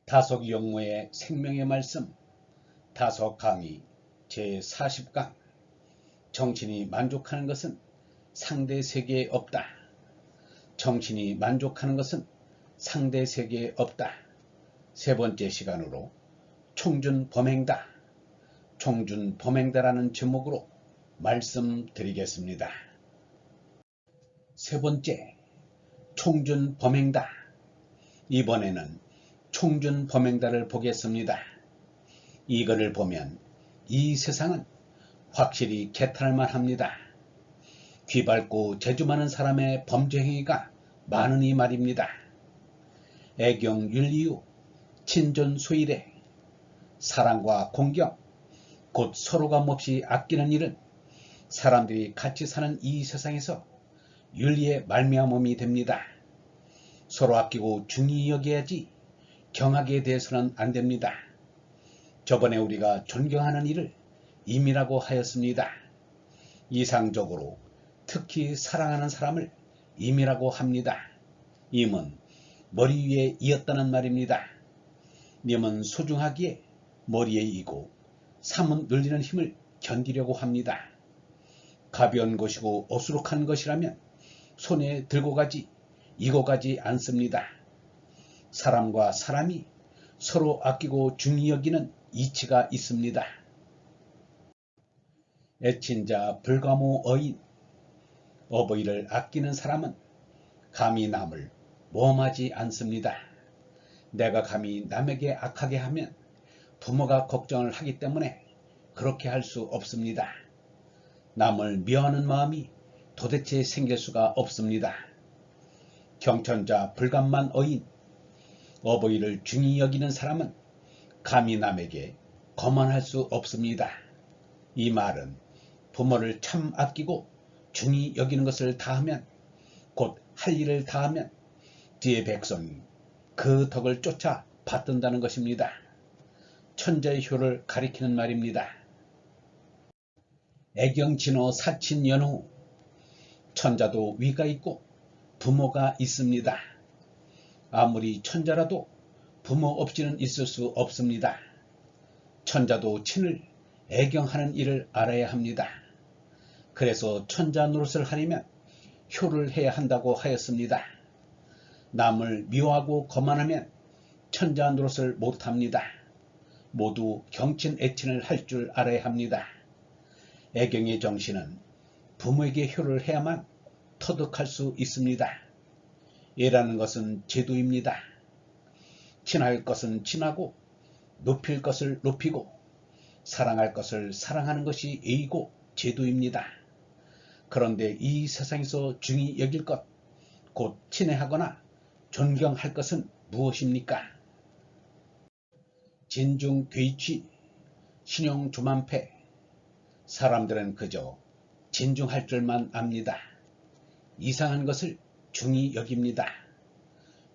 다속 영모의 생명의 말씀 다속 강의 제40강 정신이 만족하는 것은 상대 세계에 없다. 정신이 만족하는 것은 상대 세계에 없다. 세 번째 시간으로 총준범행다. 총준범행다라는 제목으로 말씀드리겠습니다. 세 번째, 총준범행다. 이번에는 총준범행다를 보겠습니다. 이거를 보면 이 세상은 확실히 개탄할만 합니다. 귀 밝고 재주 많은 사람의 범죄 행위가 많으니 말입니다. 애경 윤리유 친존 소일에 사랑과 공경 곧 서로가 몹시 아끼는 일은 사람들이 같이 사는 이 세상에서 윤리의 말미암음이 됩니다. 서로 아끼고 중히 여겨야지 경하게 대해서는 안 됩니다. 저번에 우리가 존경하는 일을 임이라고 하였습니다. 이상적으로 특히 사랑하는 사람을 임이라고 합니다. 임은 머리 위에 이었다는 말입니다. 님은 소중하기에 머리에 이고 삼은 눌리는 힘을 견디려고 합니다. 가벼운 것이고 어수룩한 것이라면 손에 들고 가지 이고 가지 않습니다. 사람과 사람이 서로 아끼고 중히 여기는 이치가 있습니다. 애친자 불가모 어인 어버이를 아끼는 사람은 감히 남을 모험하지 않습니다. 내가 감히 남에게 악하게 하면 부모가 걱정을 하기 때문에 그렇게 할 수 없습니다. 남을 미워하는 마음이 도대체 생길 수가 없습니다. 경천자 불감만 어인 어버이를 중히 여기는 사람은 감히 남에게 거만할 수 없습니다. 이 말은 부모를 참 아끼고 중히 여기는 것을 다하면 곧 할 일을 다하면 뒤에 백성이 그 덕을 쫓아 받든다는 것입니다. 천자의 효를 가리키는 말입니다. 애경진호 사친연후 천자도 위가 있고 부모가 있습니다. 아무리 천자라도 부모 없이는 있을 수 없습니다. 천자도 친을 애경하는 일을 알아야 합니다. 그래서 천자 노릇을 하려면 효를 해야 한다고 하였습니다. 남을 미워하고 거만하면 천자 노릇을 못합니다. 모두 경친 애친을 할 줄 알아야 합니다. 애경의 정신은 부모에게 효를 해야만 터득할 수 있습니다. 예라는 것은 제도입니다. 친할 것은 친하고 높일 것을 높이고 사랑할 것을 사랑하는 것이 예의고 제도입니다. 그런데 이 세상에서 중히 여길 것, 곧 친애하거나 존경할 것은 무엇입니까? 진중괴취, 신용조만패. 사람들은 그저 진중할 줄만 압니다. 이상한 것을 중히 여깁니다.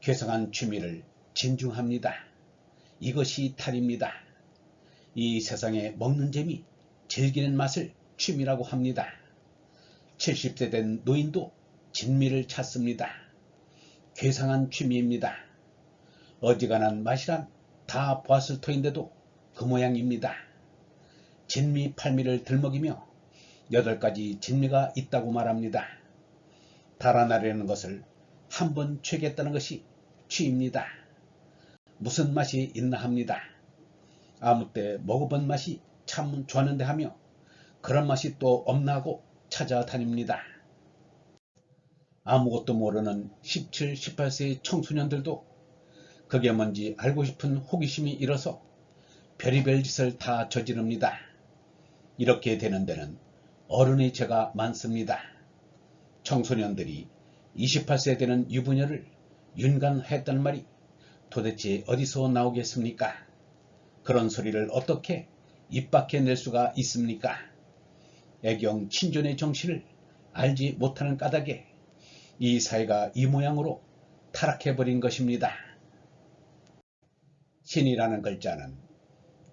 괴상한 취미를 진중합니다. 이것이 탈입니다. 이 세상에 먹는 재미, 즐기는 맛을 취미라고 합니다. 70세 된 노인도 진미를 찾습니다. 괴상한 취미입니다. 어지간한 맛이란 다 보았을 터인데도 그 모양입니다. 진미 8미를 들먹이며 8가지 진미가 있다고 말합니다. 달아나려는 것을 한번 취겠다는 것이 취입니다. 무슨 맛이 있나 합니다. 아무 때 먹어본 맛이 참 좋았는데 하며 그런 맛이 또 없나 하고 찾아다닙니다. 아무것도 모르는 17, 18세의 청소년들도 그게 뭔지 알고 싶은 호기심이 일어서 별의별 짓을 다 저지릅니다. 이렇게 되는 데는 어른의 죄가 많습니다. 청소년들이 28세 되는 유부녀를 윤간했다는 말이 도대체 어디서 나오겠습니까? 그런 소리를 어떻게 입 밖에 낼 수가 있습니까? 애경 친존의 정신을 알지 못하는 까닭에 이 사회가 이 모양으로 타락해버린 것입니다. 신이라는 글자는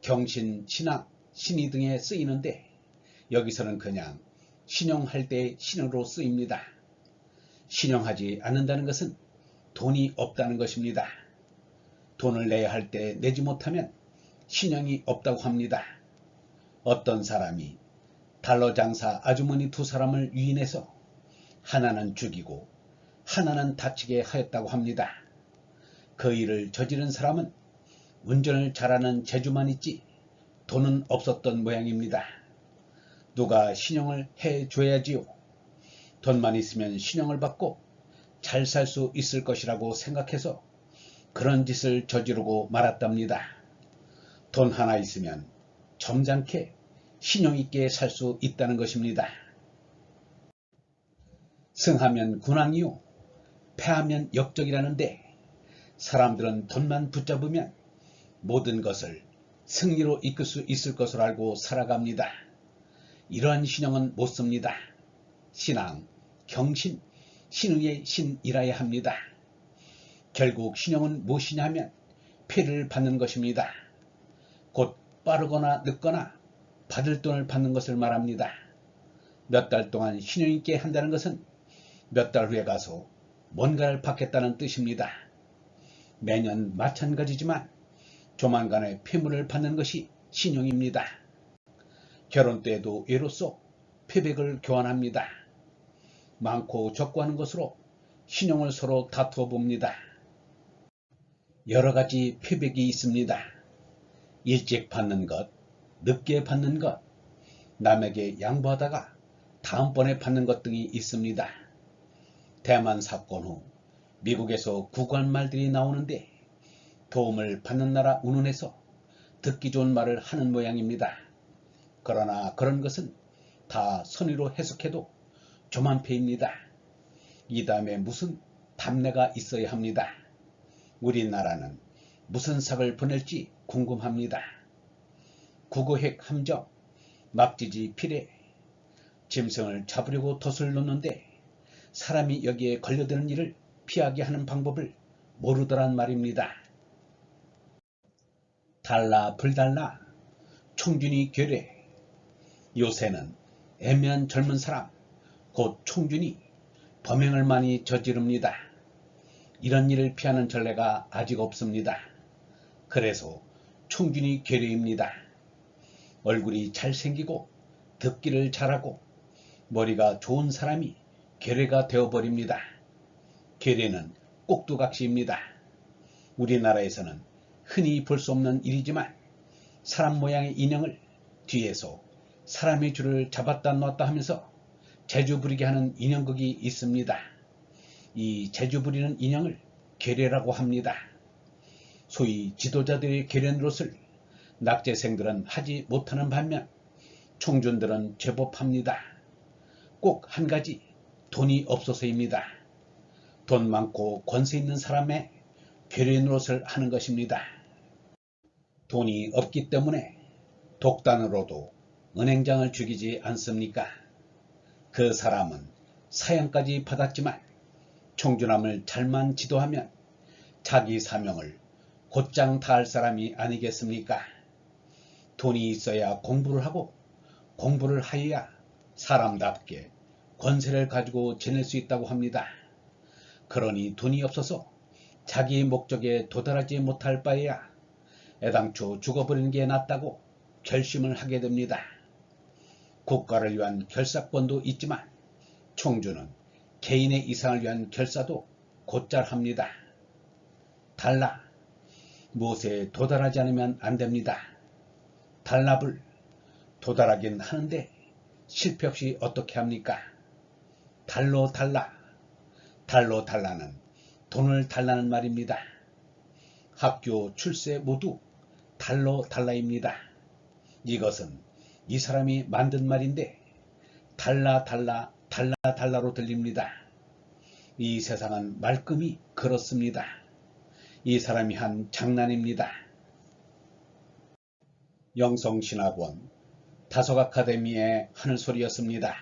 경신, 신학, 신의 등에 쓰이는데 여기서는 그냥 신용할 때 신으로 쓰입니다. 신용하지 않는다는 것은 돈이 없다는 것입니다. 돈을 내야 할 때 내지 못하면 신용이 없다고 합니다. 어떤 사람이 달러 장사 아주머니 두 사람을 유인해서 하나는 죽이고 하나는 다치게 하였다고 합니다. 그 일을 저지른 사람은 운전을 잘하는 재주만 있지 돈은 없었던 모양입니다. 누가 신용을 해줘야지요. 돈만 있으면 신용을 받고 잘 살 수 있을 것이라고 생각해서 그런 짓을 저지르고 말았답니다. 돈 하나 있으면 점잖게 신용 있게 살 수 있다는 것입니다. 승하면 군왕이요, 패하면 역적이라는데 사람들은 돈만 붙잡으면 모든 것을 승리로 이끌 수 있을 것으로 알고 살아갑니다. 이러한 신용은 못 씁니다. 신앙, 경신, 신의의 신이라야 합니다. 결국 신용은 무엇이냐면 피해를 받는 것입니다. 곧 빠르거나 늦거나 받을 돈을 받는 것을 말합니다. 몇 달 동안 신용 있게 한다는 것은 몇 달 후에 가서 뭔가를 받겠다는 뜻입니다. 매년 마찬가지지만 조만간에 폐물을 받는 것이 신용입니다. 결혼 때에도 예로써 표백을 교환합니다. 많고 적고 하는 것으로 신용을 서로 다투어 봅니다. 여러 가지 표백이 있습니다. 일찍 받는 것, 늦게 받는 것, 남에게 양보하다가 다음번에 받는 것 등이 있습니다. 대만 사건 후 미국에서 구걸말들이 나오는데 도움을 받는 나라 운운해서 듣기 좋은 말을 하는 모양입니다. 그러나 그런 것은 다 선의로 해석해도 조만패입니다. 이 다음에 무슨 답례가 있어야 합니다. 우리나라는 무슨 삭을 보낼지 궁금합니다. 구구핵 함정, 막지지 피레, 짐승을 잡으려고 덫을 놓는데 사람이 여기에 걸려드는 일을 피하게 하는 방법을 모르더란 말입니다. 달라 불달라, 총준이 괴뢰. 요새는 애매한 젊은 사람, 곧 총준이 범행을 많이 저지릅니다. 이런 일을 피하는 전례가 아직 없습니다. 그래서 총준이 괴뢰입니다. 얼굴이 잘생기고 듣기를 잘하고 머리가 좋은 사람이 괴뢰가 되어버립니다. 괴뢰는 꼭두각시입니다. 우리나라에서는 흔히 볼 수 없는 일이지만 사람 모양의 인형을 뒤에서 사람의 줄을 잡았다 놓았다 하면서 재주 부리게 하는 인형극이 있습니다. 이 재주 부리는 인형을 괴뢰라고 합니다. 소위 지도자들의 괴뢰 노릇을 낙제생들은 하지 못하는 반면 총준들은 제법 합니다. 꼭 한 가지, 돈이 없어서입니다. 돈 많고 권세 있는 사람의 괴뢰 노릇을 하는 것입니다. 돈이 없기 때문에 독단으로도 은행장을 죽이지 않습니까? 그 사람은 사형까지 받았지만 총준함을 잘만 지도하면 자기 사명을 곧장 다할 사람이 아니겠습니까? 돈이 있어야 공부를 하고 공부를 하여야 사람답게 권세를 가지고 지낼 수 있다고 합니다. 그러니 돈이 없어서 자기 목적에 도달하지 못할 바에야 애당초 죽어버리는 게 낫다고 결심을 하게 됩니다. 국가를 위한 결사권도 있지만 총주는 개인의 이상을 위한 결사도 곧잘 합니다. 달라, 무엇에 도달하지 않으면 안 됩니다. 달라불, 도달하긴 하는데 실패 없이 어떻게 합니까? 달로 달라, 달로 달라는 돈을 달라는 말입니다. 학교 출세 모두 달로 달라입니다. 이것은 이 사람이 만든 말인데 달라 달라 달라 달라로 들립니다. 이 세상은 말끔히 그렇습니다. 이 사람이 한 장난입니다. 영성신학원 다속아카데미의 하늘소리였습니다.